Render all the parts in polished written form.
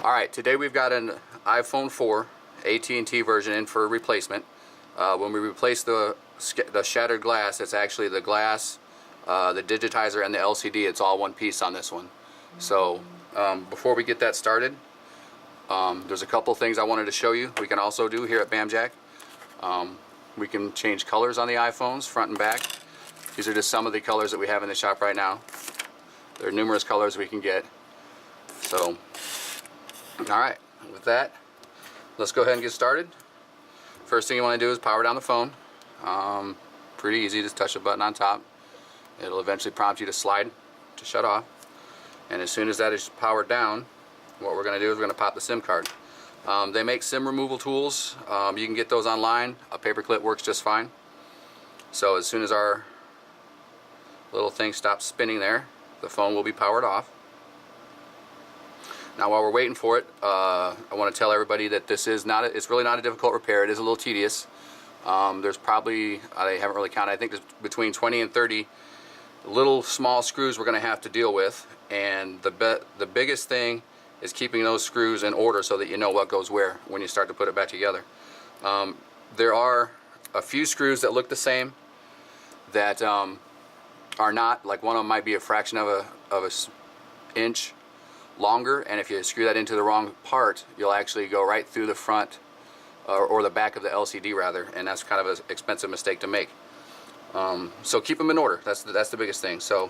Alright, today we've got an iPhone 4 AT&T version in for replacement. When we replace the shattered glass, it's actually the glass, the digitizer, and the LCD. It's all one piece on this one. So before we get that started, there's a couple things I wanted to show you. We can also do here at BAMJAC. We can change colors on the iPhones, front and back. These are just some of the colors that we have in the shop right now. There are numerous colors we can get. So, alright, with that, let's go ahead and get started. First thing you want to do is power down the phone. Pretty easy, just touch a button on top. It'll eventually prompt you to slide to shut off. And as soon as that is powered down, what we're going to do is we're going to pop the SIM card. They make SIM removal tools. You can get those online. A paper clip works just fine. So as soon as our little thing stops spinning there, the phone will be powered off. Now while we're waiting for it, I want to tell everybody that this is not it's really not a difficult repair. It is a little tedious. There's probably, I haven't really counted, I think there's between 20 and 30 little small screws we're going to have to deal with, and the biggest thing is keeping those screws in order so that you know what goes where when you start to put it back together. There are a few screws that look the same that are not, like one of them might be a fraction of an inch longer, and if you screw that into the wrong part, you'll actually go right through the front or the back of the LCD rather, and that's kind of an expensive mistake to make. So keep them in order. That's the biggest thing. So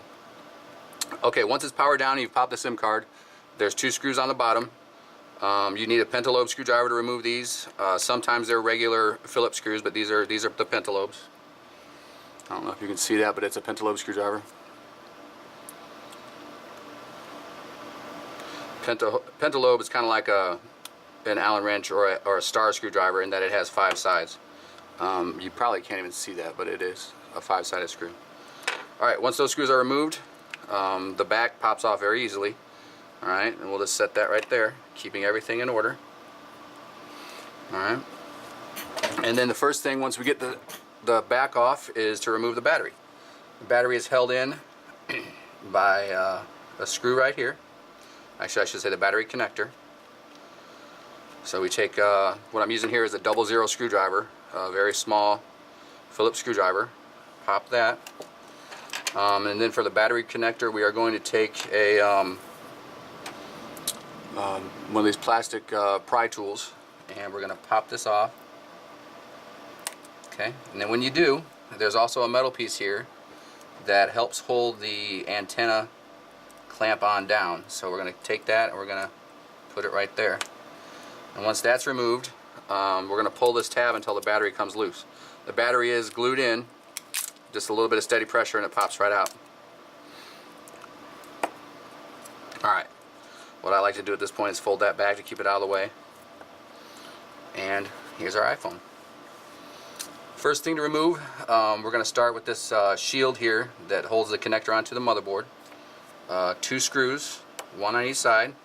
okay, once it's powered down and you've popped the SIM card, there's two screws on the bottom. You need a pentalobe screwdriver to remove these. Sometimes they're regular Phillips screws, but these are the pentalobes. I don't know if you can see that, but it's a pentalobe screwdriver. Pentalobe is kind of like an Allen wrench or a star screwdriver in that it has 5 sides. You probably can't even see that, but it is a 5-sided screw. Alright, once those screws are removed, the back pops off very easily. Alright, and we'll just set that right there, keeping everything in order. Alright, and then the first thing once we get the back off is to remove the battery. The battery is held in by a screw right here. Actually, I should say the battery connector. So we take, what I'm using here is a 00 screwdriver, a very small Phillips screwdriver. Pop that. And then for the battery connector, we are going to take a one of these plastic pry tools, and we're going to pop this off. Okay, and then when you do, there's also a metal piece here that helps hold the antenna clamp on down. So we're going to take that and we're going to put it right there. And once that's removed, we're going to pull this tab until the battery comes loose. The battery is glued in, just a little bit of steady pressure and it pops right out. Alright, what I like to do at this point is fold that back to keep it out of the way. And here's our iPhone. First thing to remove, we're going to start with this shield here that holds the connector onto the motherboard. 2 screws, 1 on each side.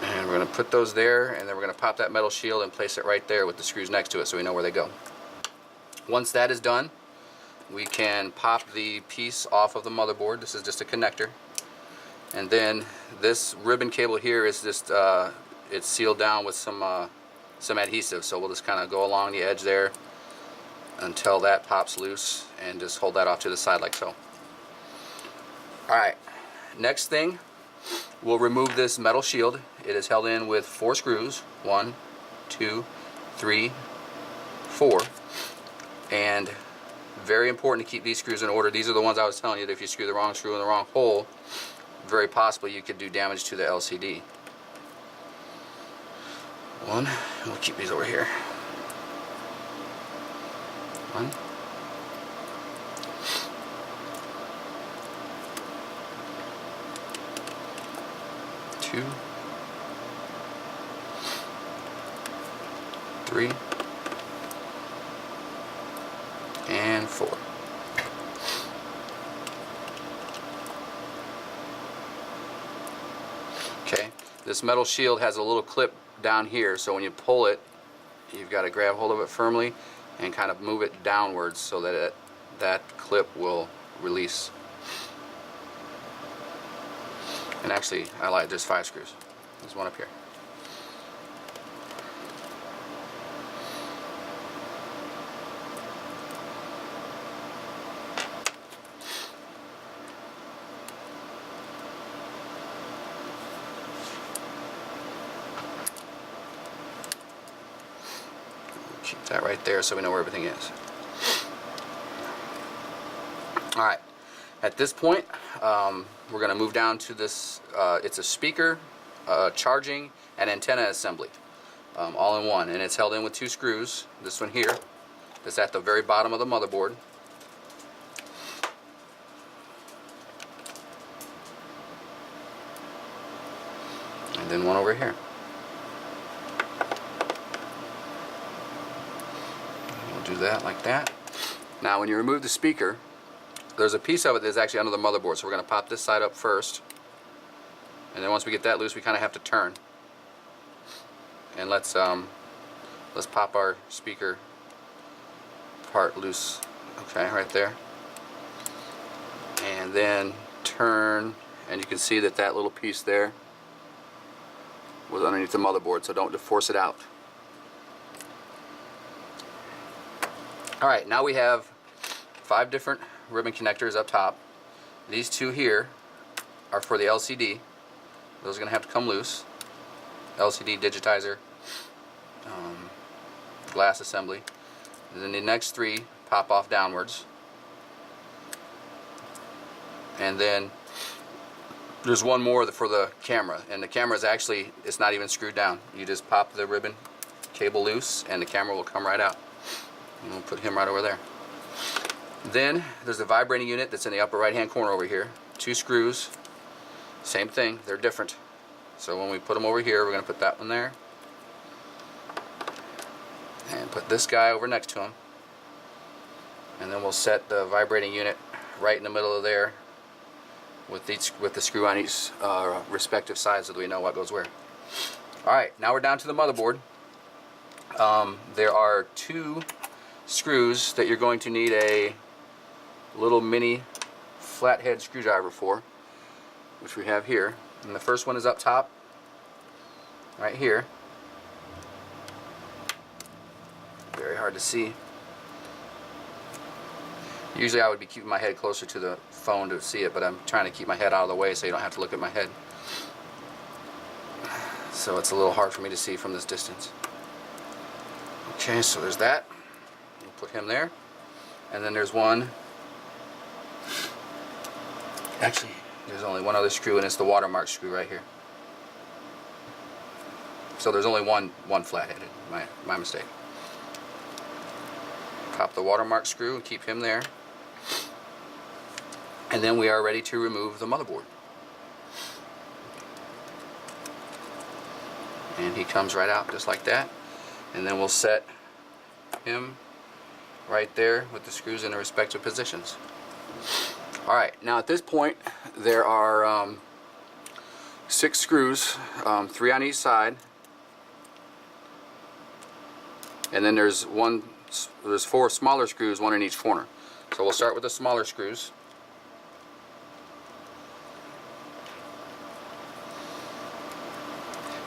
And we're going to put those there, and then we're going to pop that metal shield and place it right there with the screws next to it so we know where they go. Once that is done, we can pop the piece off of the motherboard. This is just a connector. And then this ribbon cable here is just, it's sealed down with some adhesive, so we'll just kind of go along the edge there until that pops loose and just hold that off to the side like so. Alright, next thing, we'll remove this metal shield. It is held in with 4 screws, 1, 2, 3, 4, and very important to keep these screws in order. These are the ones I was telling you that if you screw the wrong screw in the wrong hole, very possibly you could do damage to the LCD. 1, we'll keep these over here. 1, 2, 3, and 4. Okay, this metal shield has a little clip down here, so when you pull it, you've got to grab hold of it firmly and kind of move it downwards so that that clip will release. And actually, I lied, there's 5 screws. There's one up here. Keep that right there so we know where everything is. Alright, at this point, we're going to move down to this, it's a speaker, charging, and antenna assembly, all in one, and it's held in with 2 screws. This one here, that's at the very bottom of the motherboard. And then one over here. We'll do that like that. Now when you remove the speaker, there's a piece of it that's actually under the motherboard, so we're going to pop this side up first, and then once we get that loose, we kind of have to turn. And let's pop our speaker part loose. Okay, right there. And then turn, and you can see that that little piece there was underneath the motherboard, so don't force it out. Alright, now we have 5 different ribbon connectors up top. These 2 here are for the LCD. Those are going to have to come loose. LCD digitizer, glass assembly. And then the next 3 pop off downwards. And then there's one more for the camera, and the camera is actually, it's not even screwed down. You just pop the ribbon cable loose and the camera will come right out. And we'll put him right over there. Then there's a vibrating unit that's in the upper right hand corner over here. 2 screws, same thing, they're different. So when we put them over here, we're going to put that one there and put this guy over next to him, and then we'll set the vibrating unit right in the middle of there with the screw on each respective side so that we know what goes where. Alright, now we're down to the motherboard. There are 2 screws that you're going to need a little mini flathead screwdriver for, which we have here. And the first one is up top, right here. Very hard to see. Usually I would be keeping my head closer to the phone to see it, but I'm trying to keep my head out of the way so you don't have to look at my head. So it's a little hard for me to see from this distance. Okay, so there's that. We'll put him there. And then there's one. Actually, there's only one other screw, and it's the watermark screw right here. So there's only one flat-headed. My mistake. Pop the watermark screw and keep him there. And then we are ready to remove the motherboard. And he comes right out just like that. And then we'll set him right there with the screws in their respective positions. Alright, now at this point there are 6 screws, 3 on each side, and then there's 4 smaller screws, 1 in each corner. So we'll start with the smaller screws.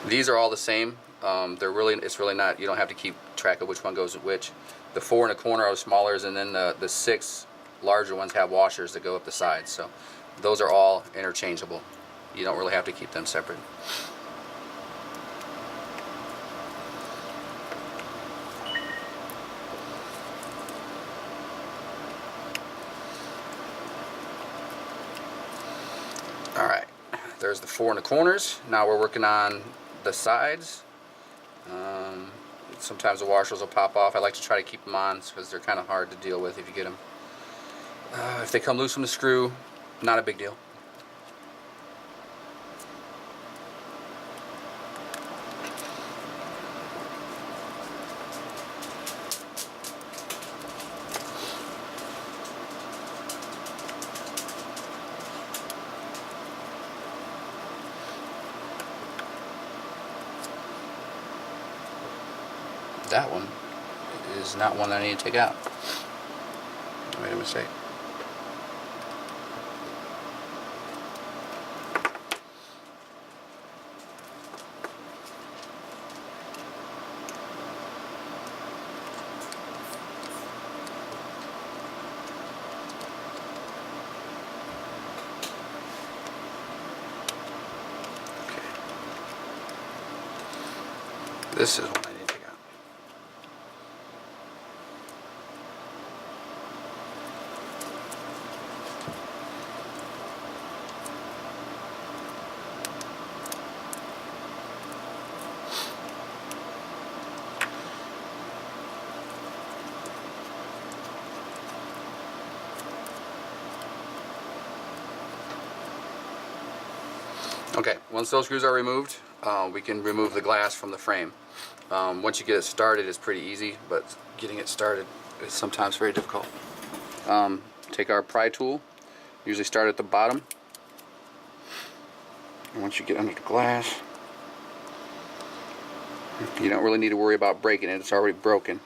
These are all the same. It's really not, you don't have to keep track of which one goes with which. The 4 in the corner are smaller, and then the 6 larger ones have washers that go up the sides. So those are all interchangeable. You don't really have to keep them separate. Alright, there's the 4 in the corners. Now we're working on the sides. Sometimes the washers will pop off. I like to try to keep them on because they're kind of hard to deal with if you get them. If they come loose from the screw, not a big deal. That one is not one that I need to take out. I made a mistake. This is what I need to take out. Okay, once those screws are removed, we can remove the glass from the frame. Once you get it started, it's pretty easy, but getting it started is sometimes very difficult. Take our pry tool, usually start at the bottom, and once you get under the glass, you don't really need to worry about breaking it, it's already broken.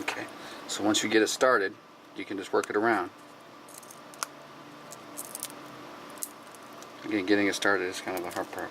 Okay, so once you get it started, you can just work it around. Again, getting it started is kind of the hard part.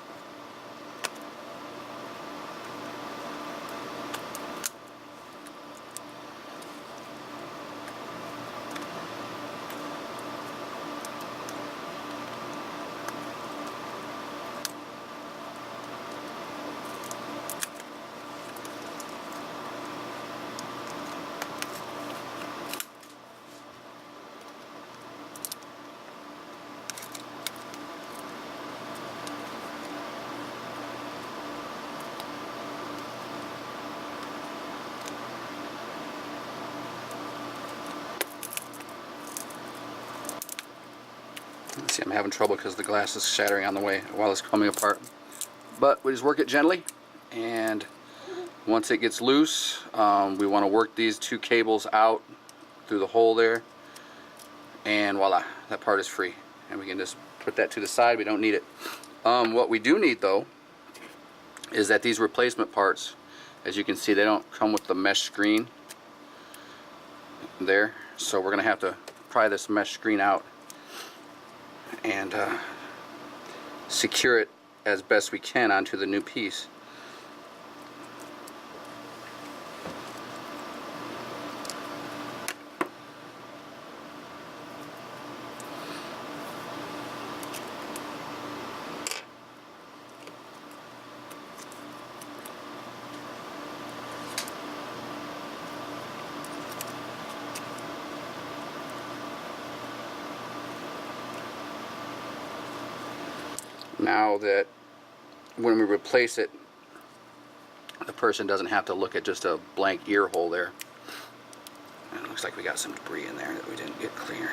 See, I'm having trouble because the glass is shattering on the way while it's coming apart. But we just work it gently, and once it gets loose, we want to work these two cables out through the hole there, and voila, that part is free. And we can just put that to the side, we don't need it. What we do need though, is that these replacement parts, as you can see, they don't come with the mesh screen there, so we're going to have to pry this mesh screen out and secure it as best we can onto the new piece. Now that when we replace it, the person doesn't have to look at just a blank ear hole there. And it looks like we got some debris in there that we didn't get clear.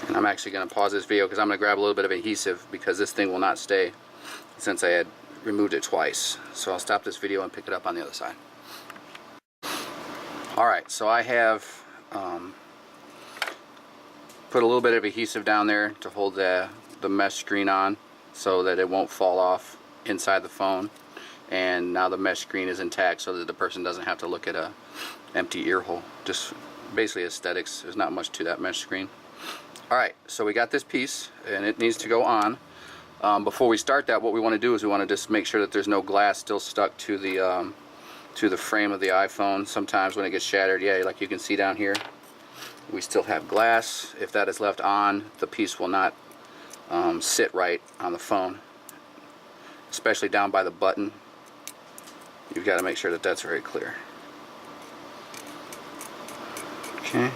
And I'm actually going to pause this video because I'm going to grab a little bit of adhesive because this thing will not stay since I had removed it twice. So I'll stop this video and pick it up on the other side. Alright, so I have put a little bit of adhesive down there to hold the mesh screen on so that it won't fall off inside the phone. And now the mesh screen is intact so that the person doesn't have to look at a empty ear hole. Just basically aesthetics. There's not much to that mesh screen. Alright, so we got this piece and it needs to go on. Before we start that, what we want to do is we want to just make sure that there's no glass still stuck to the frame of the iPhone. Sometimes when it gets shattered, yeah, like you can see down here, we still have glass. If that is left on, the piece will not sit right on the phone, especially down by the button. You've got to make sure that that's very clear. Okay.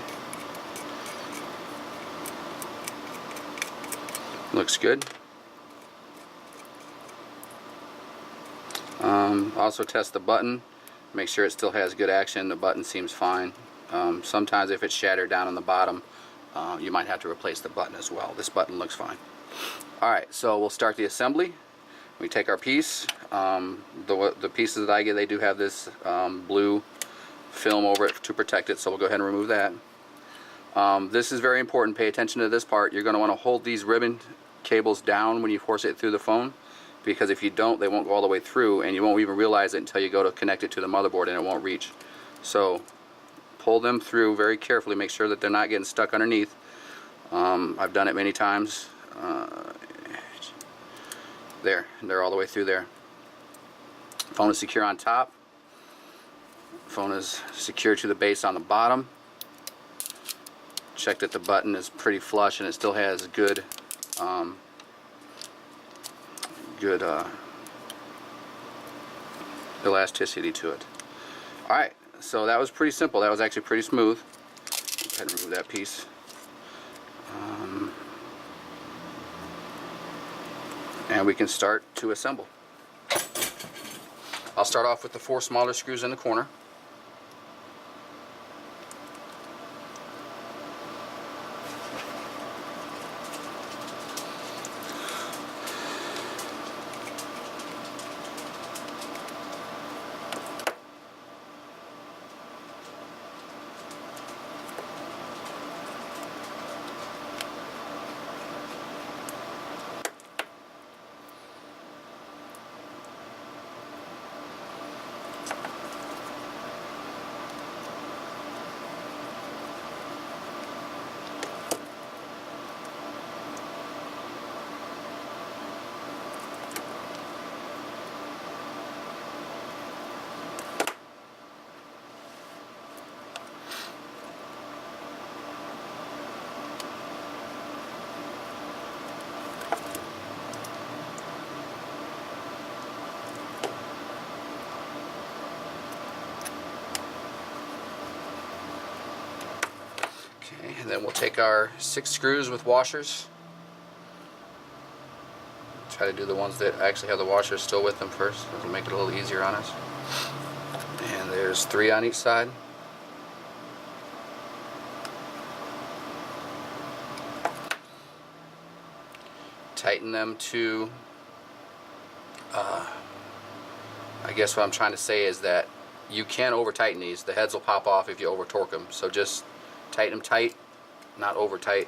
Looks good. Also test the button, make sure it still has good action. The button seems fine. Sometimes if it's shattered down on the bottom, you might have to replace the button as well. This button looks fine. Alright, so we'll start the assembly. We take our piece. The pieces that I get, they do have this blue film over it to protect it, so we'll go ahead and remove that. This is very important. Pay attention to this part. You're going to want to hold these ribbon cables down when you force it through the phone, because if you don't, they won't go all the way through, and you won't even realize it until you go to connect it to the motherboard and it won't reach. So pull them through very carefully. Make sure that they're not getting stuck underneath. I've done it many times. They're all the way through there. Phone is secure on top. Phone is secure to the base on the bottom. Check that the button is pretty flush and it still has good elasticity to it. Alright, so that was pretty simple. That was actually pretty smooth. Go ahead and remove that piece. And we can start to assemble. I'll start off with the 4 smaller screws in the corner. And then we'll take our 6 screws with washers. Try to do the ones that actually have the washers still with them first. It'll make it a little easier on us. And there's 3 on each side. Tighten them to, I guess what I'm trying to say is that you can over tighten these. The heads will pop off if you over torque them. So just tighten them tight, not over tight.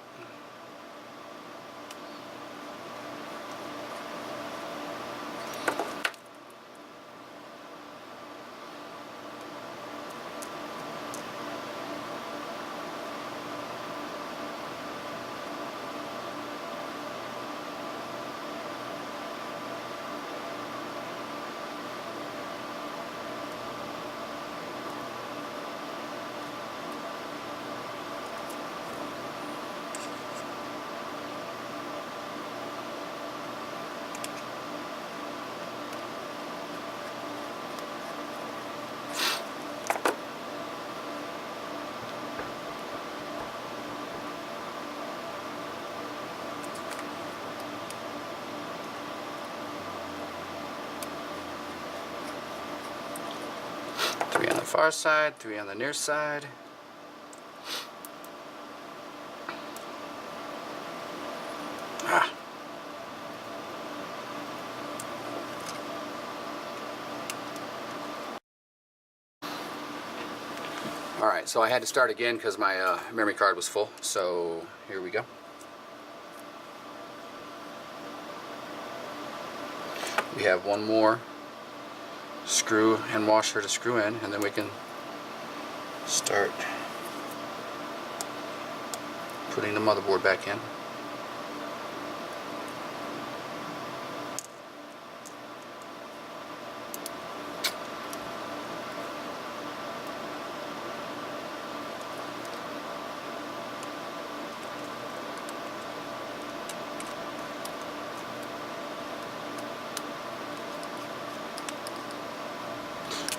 Three on the far side, 3 on the near side. Alright, so I had to start again because my memory card was full, so here we go. We have one more screw and washer to screw in, and then we can start putting the motherboard back in.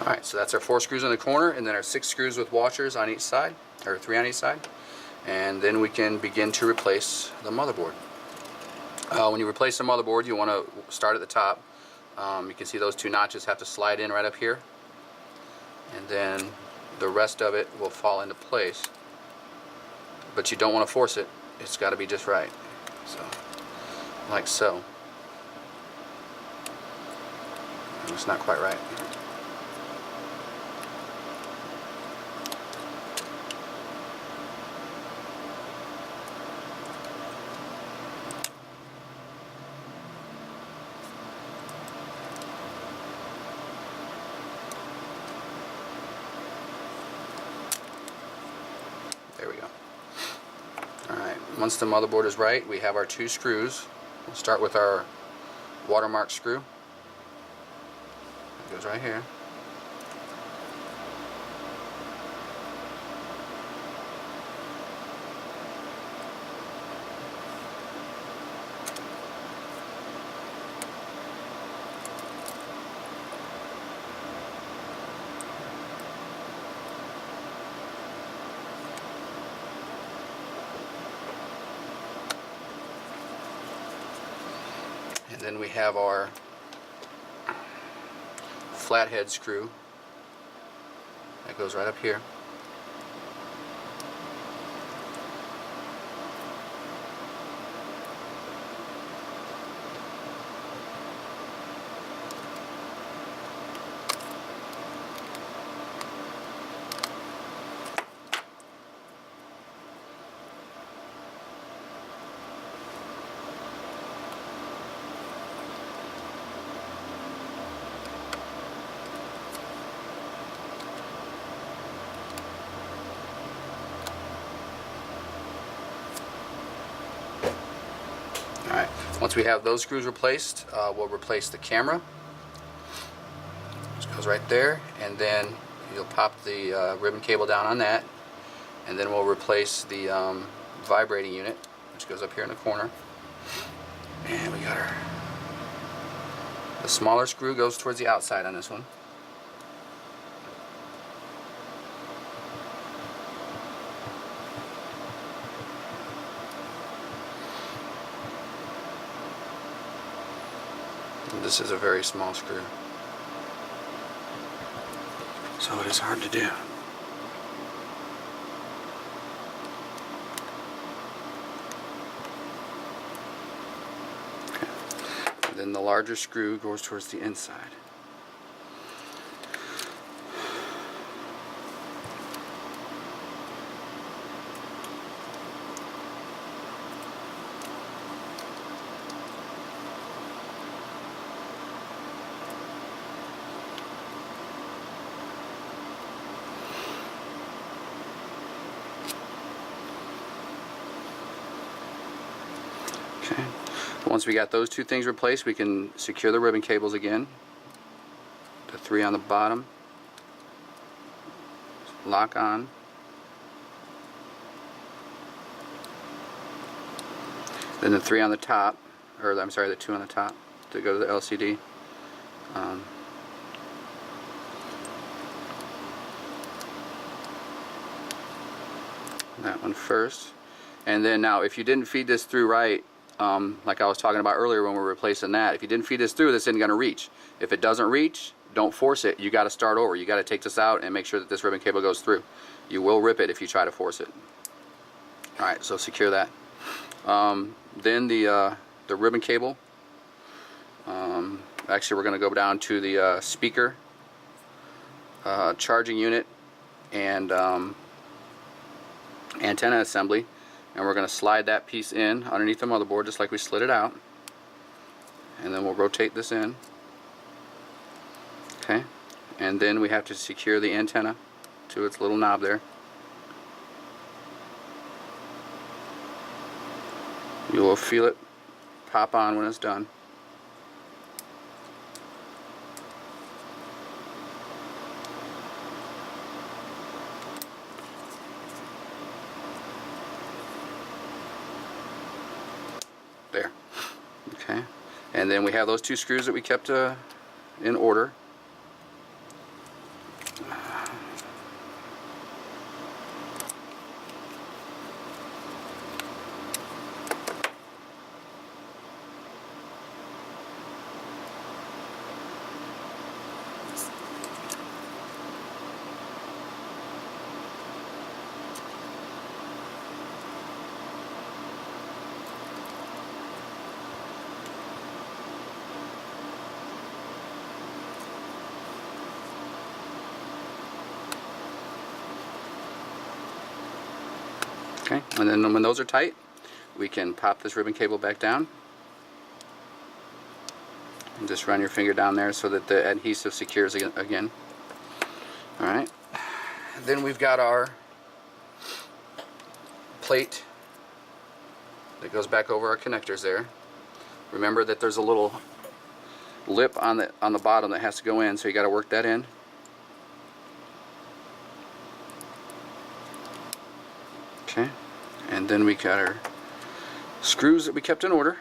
Alright, so that's our 4 screws in the corner, and then our 6 screws with washers on each side, or 3 on each side. And then we can begin to replace the motherboard. When you replace the motherboard, you want to start at the top. You can see those two notches have to slide in right up here, and then the rest of it will fall into place. But you don't want to force it. It's got to be just right. So, like so. It's not quite right. There we go. Alright, once the motherboard is right, we have our two screws. We'll start with our watermark screw. It goes right here. And then we have our flathead screw that goes right up here. Alright, once we have those screws replaced, we'll replace the camera. Just goes right there, and then you'll pop the ribbon cable down on that, and then we'll replace the vibrating unit, which goes up here in the corner. And we got the smaller screw goes towards the outside on this one. This is a very small screw, so it is hard to do. Okay. And then the larger screw goes towards the inside. Okay. Once we got those two things replaced, we can secure the ribbon cables again. The three on the bottom. Lock on. Then the three on the top, or I'm sorry, the two on the top to go to the LCD. That one first. And then now, if you didn't feed this through right, like I was talking about earlier when we were replacing that, if you didn't feed this through, this isn't going to reach. If it doesn't reach, don't force it. You got to start over. You got to take this out and make sure that this ribbon cable goes through. You will rip it if you try to force it. Alright, so secure that. Then the ribbon cable. Actually, we're going to go down to the speaker, charging unit, and antenna assembly. And we're going to slide that piece in underneath the motherboard just like we slid it out, and then we'll rotate this in. Okay, and then we have to secure the antenna to its little knob there. You will feel it pop on when it's done. There. Okay. And then we have those two screws that we kept in order. Okay, and then when those are tight, we can pop this ribbon cable back down. And just run your finger down there so that the adhesive secures again. Alright, then we've got our plate that goes back over our connectors there. Remember that there's a little lip on the bottom that has to go in, so you got to work that in. Okay, and then we got our screws that we kept in order.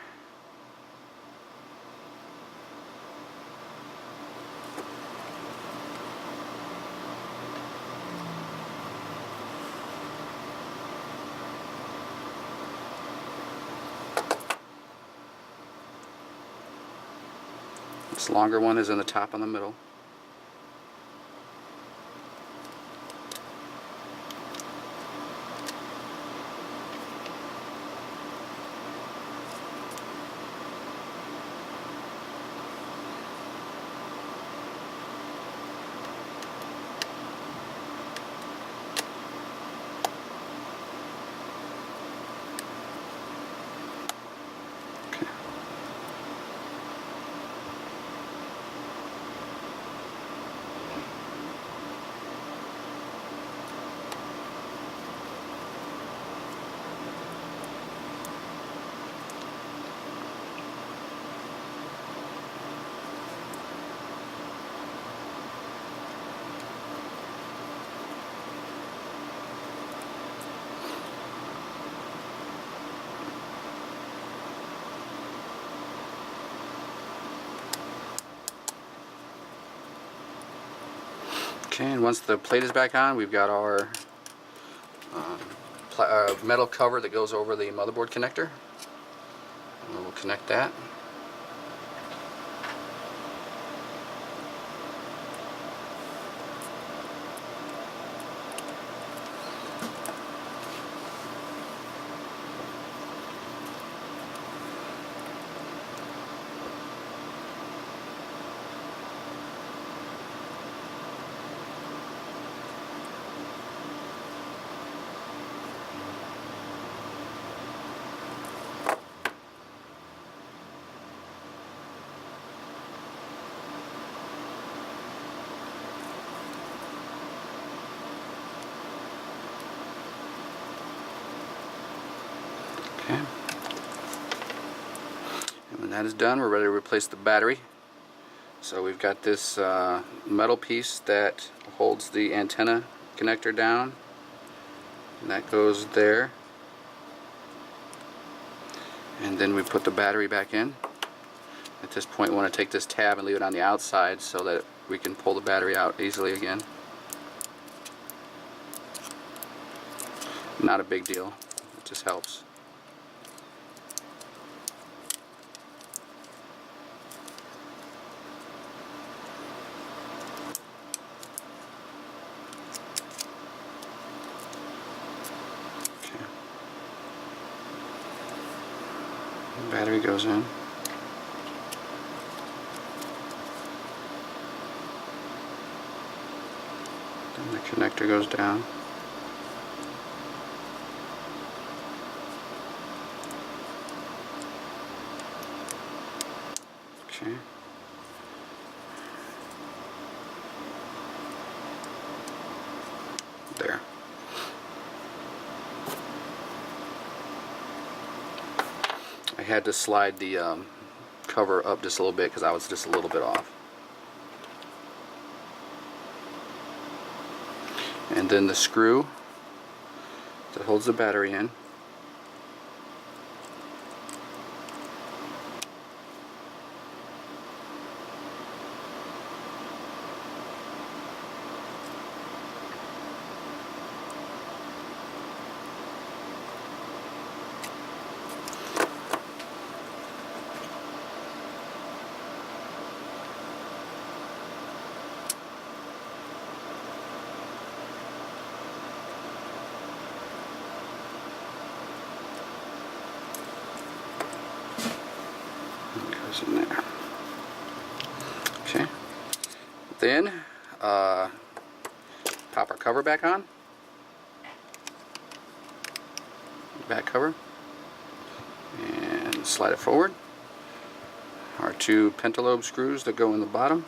This longer one is in the top and the middle. Okay, and once the plate is back on, we've got our metal cover that goes over the motherboard connector. And we'll connect that. Okay. And when that is done, we're ready to replace the battery. So we've got this metal piece that holds the antenna connector down, and that goes there. And then we put the battery back in. At this point, we want to take this tab and leave it on the outside so that we can pull the battery out easily again. Not a big deal, it just helps. Battery goes in. Then the connector goes down. Okay. There. I had to slide the cover up just a little bit because I was just a little bit off. And then the screw that holds the battery in. Goes in there. Okay. Then pop our cover back on. back cover and slide it forward. Our 2 pentalobe screws that go in the bottom.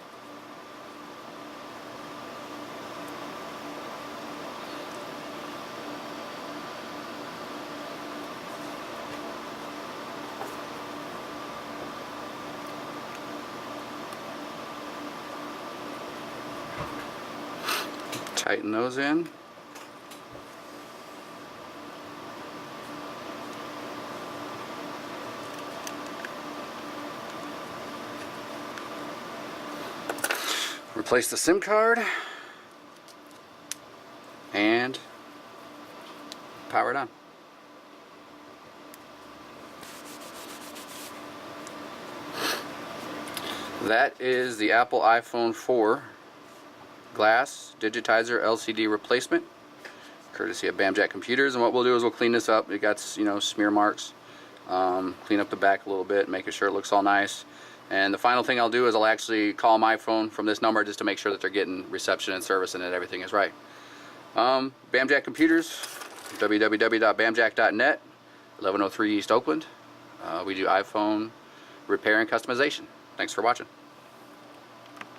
Tighten those in. Replace the SIM card and power it on. That is the Apple iPhone 4 glass digitizer LCD replacement, courtesy of BAMJAC Computers. And what we'll do is we'll clean this up. It got, you know, smear marks. Clean up the back a little bit, making sure it looks all nice. And the final thing I'll do is I'll actually call my phone from this number just to make sure that they're getting reception and service and that everything is right. BAMJAC Computers, www.bamjac.net, 1103 East Oakland. We do iPhone repair and customization. Thanks for watching.